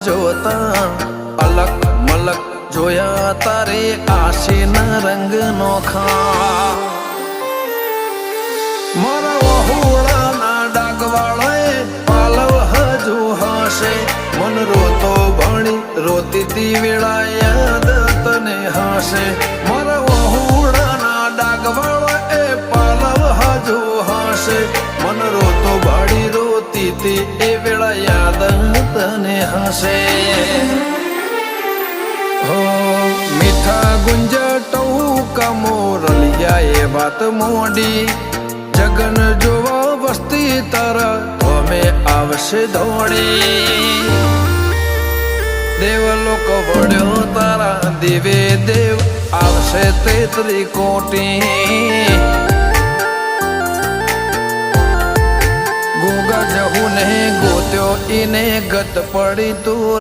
જોતા અલક મલક જોયા તારે આશીના રંગ નોખા મારા વહુડાના ડાગવાળાએ પાલવ હજુ હશે મન રોતો ભણી રોતી તી વેળા યાદ તને હશે મારા વહુડાના ડાગવાળાએ પાલવ હજુ હશે મન રોતો ભાડી રોતી તી એ વેળા યાદ તને હશે હો મીઠા ગુંજટવું કમોરલિયા એ વાત મોડી જગન જોવા વસ્તી તારા અમે આવશે દોડી દેવલોક વળ્યો તારા દેવે દેવ આવશે તેત્રી કોટી ગોગા જહુ ને ગોત્યો ઈને ગત પડી તું